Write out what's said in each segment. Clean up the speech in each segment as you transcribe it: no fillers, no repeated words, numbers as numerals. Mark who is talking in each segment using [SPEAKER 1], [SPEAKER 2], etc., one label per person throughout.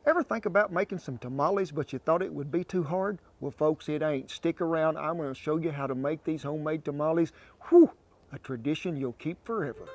[SPEAKER 1] Ever think about making some tamales but you thought it would be too hard? Well folks, it ain't. Stick around. I'm going to show you how to make these homemade tamales. Whew, a tradition you'll keep forever.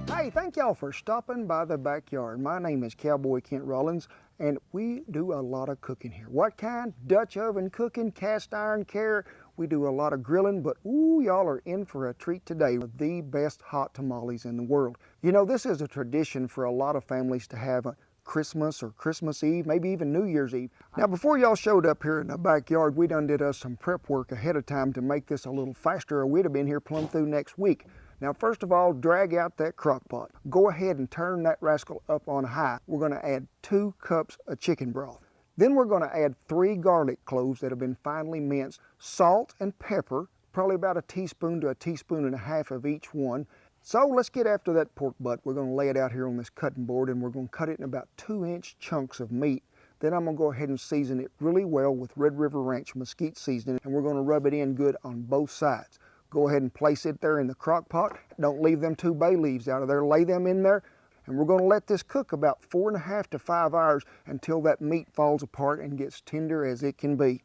[SPEAKER 1] Hey, thank y'all for stopping by the backyard. My name is Cowboy Rollins, and we do a lot of cooking here. What kind? Dutch oven cooking, cast iron care. We do a lot of grilling, but ooh, y'all are in for a treat today with the best hot tamales in the world. You know, this is a tradition for a lot of families to have a Christmas or Christmas Eve, maybe even New Year's Eve. Now, before y'all showed up here in the backyard, we done did us some prep work ahead of time to make this a little faster, or we'd have been here plumb through next week. Now, first of all, drag out that crock pot. Go ahead and turn that rascal up on high. We're going to add 2 cups of chicken broth. Then we're going to add 3 garlic cloves that have been finely minced, salt and pepper, probably about a teaspoon to a teaspoon and a half of each one. So let's get after that pork butt. We're going to lay it out here on this cutting board, and we're going to cut it in about 2-inch chunks of meat. Then I'm going to go ahead and season it really well with Red River Ranch mesquite seasoning, and we're going to rub it in good on both sides. Go ahead and place it there in the crock pot. Don't leave them 2 bay leaves out of there. Lay them in there. And we're going to let this cook about 4.5 to 5 hours until that meat falls apart and gets tender as it can be.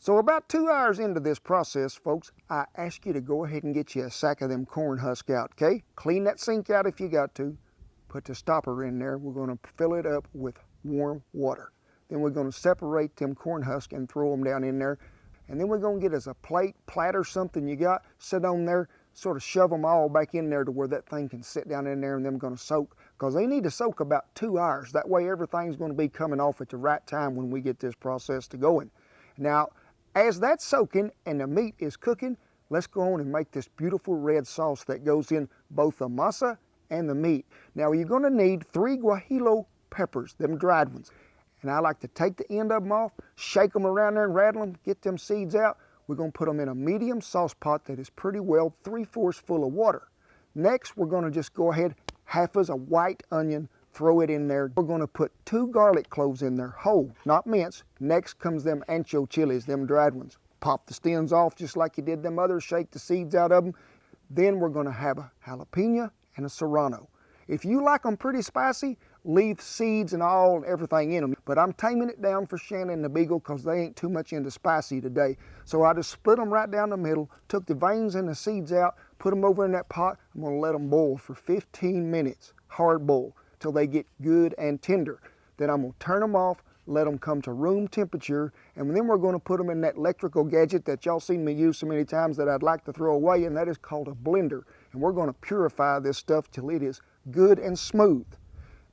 [SPEAKER 1] So about 2 hours into this process, folks, I ask you to go ahead and get you a sack of them corn husk out, okay? Clean that sink out if you got to. Put the stopper in there. We're going to fill it up with warm water. Then we're going to separate them corn husks and throw them down in there. And then we're going to get us a plate, platter, something you got, sit on there, sort of shove them all back in there to where that thing can sit down in there, and them going to soak, because they need to soak about 2 hours. That way everything's going to be coming off at the right time when we get this process to going. Now, as that's soaking and the meat is cooking, let's go on and make this beautiful red sauce that goes in both the masa and the meat. Now, you're going to need 3 guajillo peppers, them dried ones. And I like to take the end of them off, shake them around there and rattle them, get them seeds out. We're going to put them in a medium sauce pot that is pretty well 3/4 full of water. Next, we're going to just go ahead, half as a white onion, throw it in there. We're going to put 2 garlic cloves in there, whole, not minced. Next comes them ancho chilies, them dried ones. Pop the stems off just like you did them others, shake the seeds out of them. Then we're going to have a jalapeno and a serrano. If you like them pretty spicy, leave seeds and all and everything in them. But I'm taming it down for Shannon and the Beagle because they ain't too much into spicy today. So I just split them right down the middle, took the veins and the seeds out, put them over in that pot. I'm going to let them boil for 15 minutes, hard boil, till they get good and tender. Then I'm going to turn them off, let them come to room temperature, and then we're going to put them in that electrical gadget that y'all seen me use so many times that I'd like to throw away, and that is called a blender. And we're going to purify this stuff till it is good and smooth.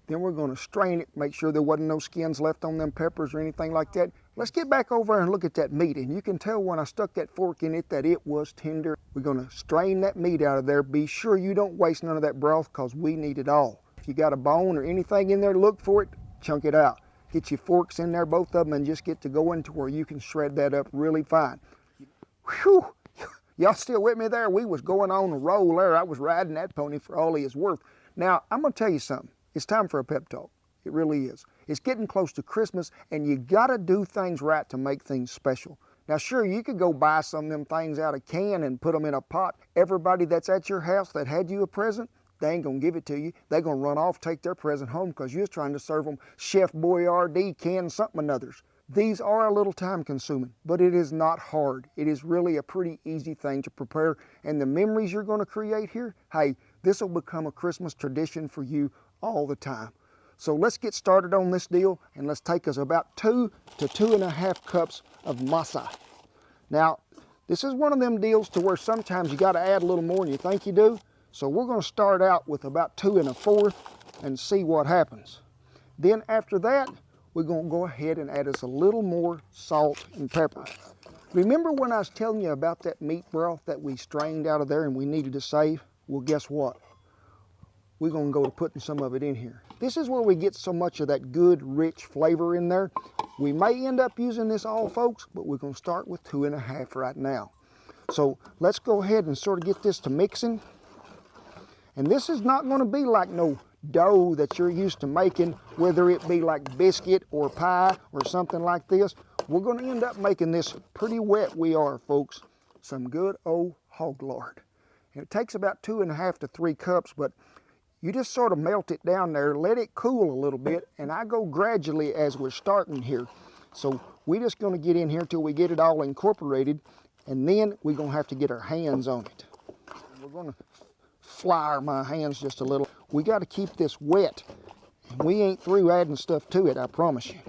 [SPEAKER 1] Then we're going to strain it, make sure there wasn't no skins left on them peppers or anything like that. Let's get back over and look at that meat, and you can tell when I stuck that fork in it that it was tender. We're going to strain that meat out of there. Be sure you don't waste none of that broth because we need it all. If you got a bone or anything in there, look for it, chunk it out. Get your forks in there, both of them, and just get to going to where you can shred that up really fine. Whew! Y'all still with me there? We was going on a roll there. I was riding that pony for all he is worth. Now, I'm going to tell you something. It's time for a pep talk. It really is. It's getting close to Christmas, and you got to do things right to make things special. Now, sure, you could go buy some of them things out of can and put them in a pot. Everybody that's at your house that had you a present, they ain't going to give it to you. They're going to run off, take their present home because you're trying to serve them Chef Boyardee canned something or others. These are a little time consuming, but it is not hard. It is really a pretty easy thing to prepare, and the memories you're going to create here, hey, this will become a Christmas tradition for you all the time. So let's get started on this deal, and let's take us about 2 to 2.5 cups of masa. Now, this is one of them deals to where sometimes you got to add a little more than you think you do. So we're going to start out with about 2 1/4 and see what happens. Then after that, we're going to go ahead and add us a little more salt and pepper. Remember when I was telling you about that meat broth that we strained out of there and we needed to save? Well, guess what? We're going to go to putting some of it in here. This is where we get so much of that good, rich flavor in there. We may end up using this all, folks, but we're going to start with 2 1/2 right now. So let's go ahead and sort of get this to mixing. And this is not going to be like no dough that you're used to making, whether it be like biscuit or pie or something like this. We're going to end up making this pretty wet, we are, folks. Some good old hog lard. And it takes about 2.5 to 3 cups, but you just sort of melt it down there, let it cool a little bit, and I go gradually as we're starting here. So we're just going to get in here till we get it all incorporated, and then we're going to have to get our hands on it. We're going to flour my hands just a little. We got to keep this wet, and we ain't through adding stuff to it, I promise you.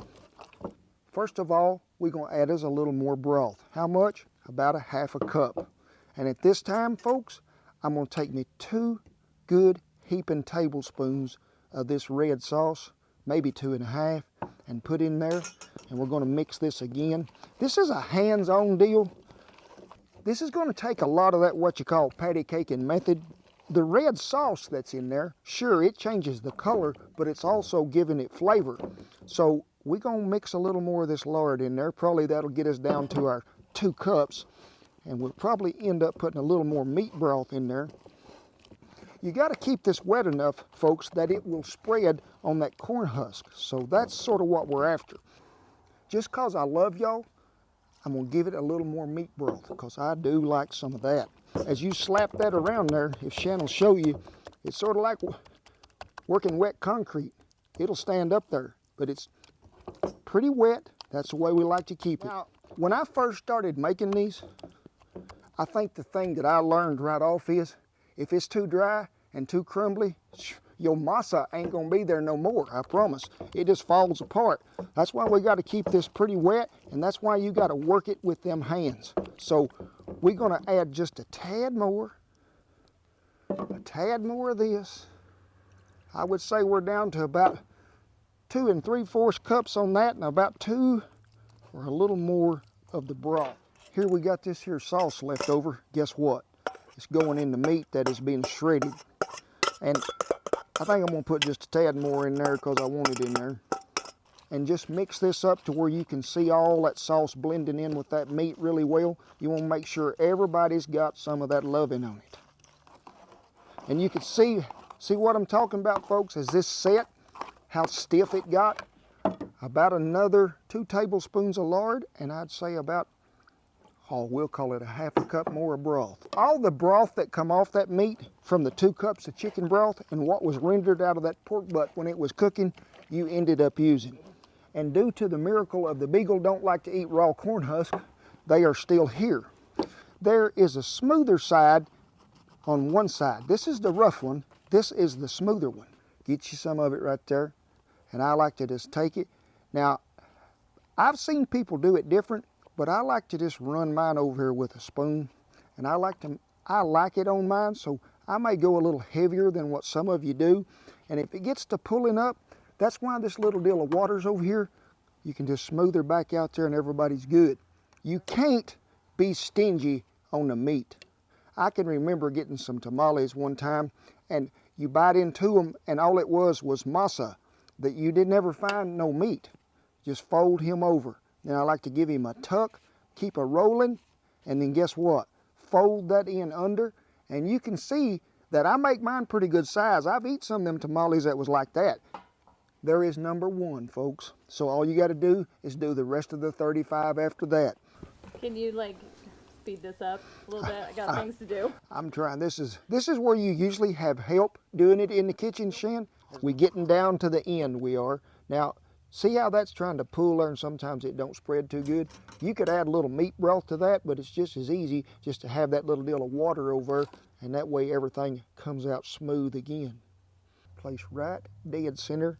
[SPEAKER 1] First of all, we're going to add us a little more broth. How much? About 1/2 cup. And at this time, folks, I'm going to take me 2 good heaping tablespoons of this red sauce, maybe 2.5, and put in there. And we're going to mix this again. This is a hands-on deal. This is going to take a lot of that what you call patty caking method. The red sauce that's in there, sure, it changes the color, but it's also giving it flavor. So we're going to mix a little more of this lard in there. Probably that'll get us down to our 2 cups. And we'll probably end up putting a little more meat broth in there. You got to keep this wet enough, folks, that it will spread on that corn husk. So that's sort of what we're after. Just because I love y'all, I'm going to give it a little more meat broth because I do like some of that. As you slap that around there, if Shannon will show you, it's sort of like working wet concrete. It'll stand up there, but it's pretty wet. That's the way we like to keep it. Now, when I first started making these, I think the thing that I learned right off is, if it's too dry and too crumbly, your masa ain't gonna be there no more, I promise. It just falls apart. That's why we gotta keep this pretty wet, and that's why you gotta work it with them hands. So we're gonna add just a tad more of this. I would say we're down to about 2 3/4 cups on that, and about 2 or a little more of the broth. Here we got this here sauce left over. Guess what? It's going in the meat that is being shredded. And I think I'm gonna put just a tad more in there because I want it in there. And just mix this up to where you can see all that sauce blending in with that meat really well. You wanna make sure everybody's got some of that loving on it. And you can see what I'm talking about, folks, as this set, how stiff it got. About another 2 tablespoons of lard, and I'd say about, we'll call it 1/2 cup more of broth. All the broth that come off that meat from the 2 cups of chicken broth and what was rendered out of that pork butt when it was cooking, you ended up using. And due to the miracle of the beagle don't like to eat raw corn husk, they are still here. There is a smoother side on one side. This is the rough one. This is the smoother one. Get you some of it right there. And I like to just take it. Now, I've seen people do it different, but I like to just run mine over here with a spoon. And I like it on mine, so I may go a little heavier than what some of you do. And if it gets to pulling up, that's why this little deal of water's over here. You can just smooth her back out there and everybody's good. You can't be stingy on the meat. I can remember getting some tamales one time, and you bite into them, and all it was masa. That you did never find no meat. Just fold him over. Then I like to give him a tuck, keep a rolling, and then guess what? Fold that in under, and you can see that I make mine pretty good size. I've eaten some of them tamales that was like that. There is number 1, folks. So all you got to do is do the rest of the 35 after that.
[SPEAKER 2] Can you speed this up a little bit? I got things to do.
[SPEAKER 1] I'm trying. This is where you usually have help doing it in the kitchen, Shan. We getting down to the end, we are. Now, see how that's trying to pool there and sometimes it don't spread too good? You could add a little meat broth to that, but it's just as easy just to have that little deal of water over, and that way everything comes out smooth again. Place right dead center.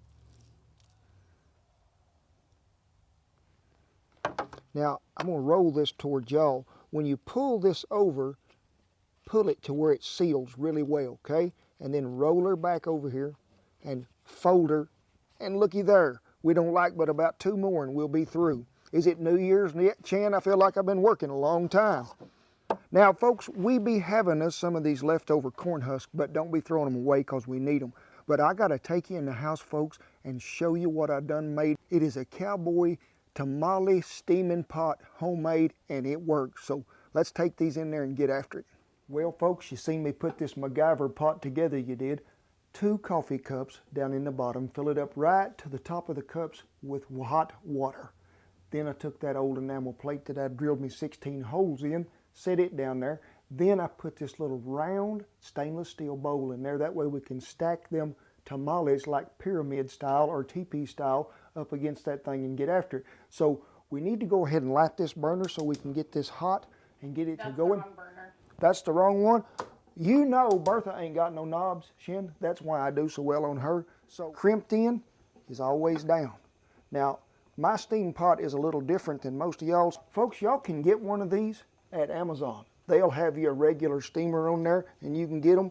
[SPEAKER 1] Now, I'm gonna roll this towards y'all. When you pull this over, pull it to where it seals really well, okay? And then roll her back over here and fold her, and looky there. We don't like but about 2 more and we'll be through. Is it New Year's yet, Chan? I feel like I've been working a long time. Now, folks, we be having us some of these leftover corn husks, but don't be throwing them away because we need them. But I gotta take you in the house, folks, and show you what I done made. It is a Cowboy tamale steaming pot, homemade, and it works. So let's take these in there and get after it. Well, folks, you seen me put this MacGyver pot together, you did. 2 coffee cups down in the bottom. Fill it up right to the top of the cups with hot water. Then I took that old enamel plate that I drilled me 16 holes in, set it down there. Then I put this little round stainless steel bowl in there. That way we can stack them tamales like pyramid style or teepee style up against that thing and get after it. So we need to go ahead and light this burner so we can get this hot and get it to going.
[SPEAKER 2] That's the wrong burner.
[SPEAKER 1] That's the wrong one. You know Bertha ain't got no knobs, Shin. That's why I do so well on her. So crimped in is always down. Now, my steam pot is a little different than most of y'all's. Folks, y'all can get one of these at Amazon. They'll have you a regular steamer on there and you can get them.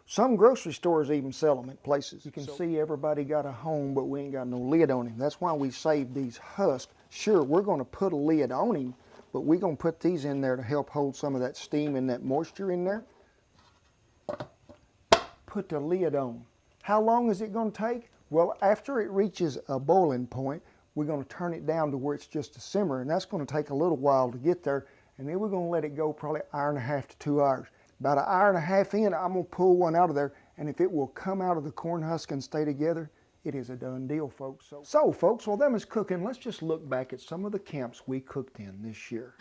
[SPEAKER 1] Some grocery stores even sell them at places. You can see everybody got a home, but we ain't got no lid on him. That's why we saved these husks. Sure, we're gonna put a lid on him, but we're gonna put these in there to help hold some of that steam and that moisture in there. Put the lid on. How long is it gonna take? Well, after it reaches a boiling point, we're gonna turn it down to where it's just a simmer, and that's gonna take a little while to get there, and then we're gonna let it go probably 1.5 to 2 hours. About 1.5 hours in, I'm gonna pull one out of there, and if it will come out of the corn husk and stay together, it is a done deal, folks. So folks, while them is cooking, let's just look back at some of the camps we cooked in this year.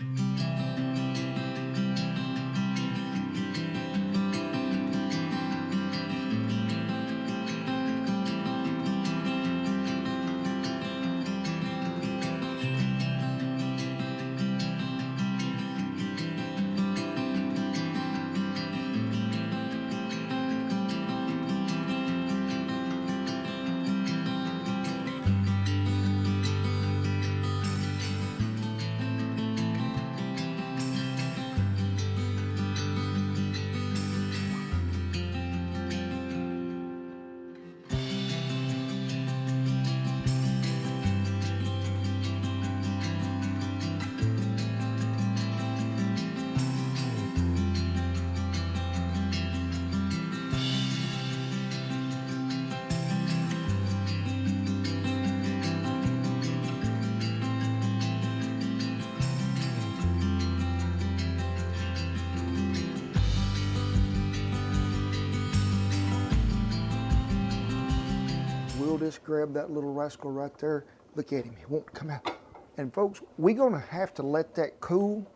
[SPEAKER 1] We'll just grab that little rascal right there. Look at him, he won't come out. And folks, we're gonna have to let that cool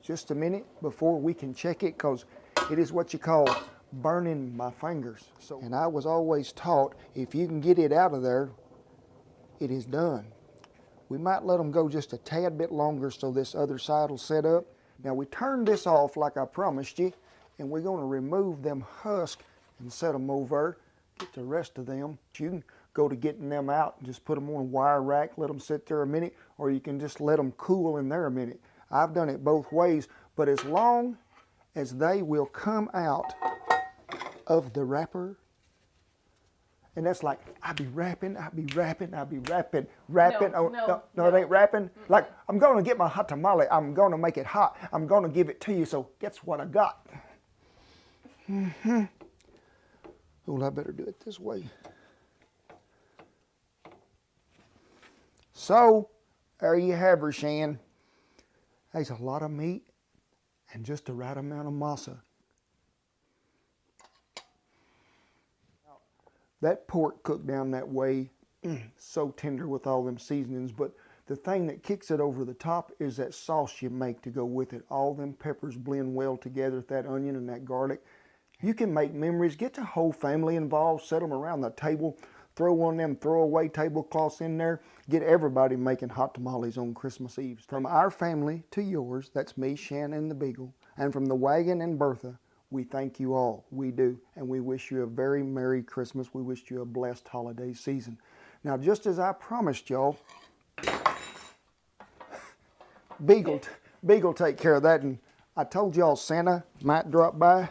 [SPEAKER 1] just a minute before we can check it, because it is what you call burning my fingers. And I was always taught, if you can get it out of there, it is done. We might let them go just a tad bit longer so this other side will set up. Now we turned this off like I promised you, and we're gonna remove them husks and set them over, get the rest of them. You can go to getting them out and just put them on a wire rack, let them sit there a minute, or you can just let them cool in there a minute. I've done it both ways, but as long as they will come out of the wrapper, and that's like, I be rapping, rapping. No, it ain't rapping. Like, I'm gonna get my hot tamale, I'm gonna make it hot, I'm gonna give it to you, so guess what I got? Oh, I better do it this way. So, there you have her, Shan. There's a lot of meat and just the right amount of masa. That pork cooked down that way, so tender with all them seasonings, but the thing that kicks it over the top is that sauce you make to go with it. All them peppers blend well together with that onion and that garlic. You can make memories, get the whole family involved, set them around the table, throw one of them throwaway tablecloths in there, get everybody making hot tamales on Christmas Eve. From our family to yours, that's me, Shannon, and the Beagle, and from the wagon and Bertha, we thank you all. We do. And we wish you a very Merry Christmas. We wish you a blessed holiday season. Now, just as I promised y'all, Beagle take care of that. And I told y'all Santa might drop by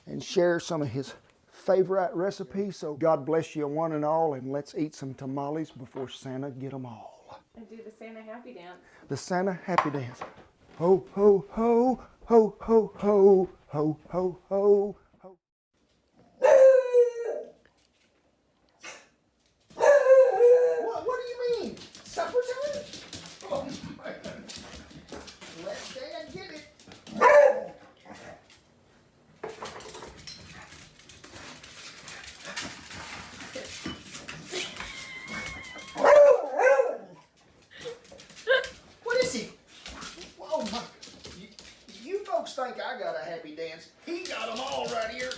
[SPEAKER 1] and share some of his favorite recipes. So God bless you one and all, and let's eat some tamales before Santa get them all.
[SPEAKER 2] And do the Santa happy dance.
[SPEAKER 1] The Santa happy dance. Ho, ho, ho, ho, ho, ho, ho, ho, ho, ho. What do you mean? Supper time? Oh, man. Let Dad get it. What think I got a happy dance. He got them all right here.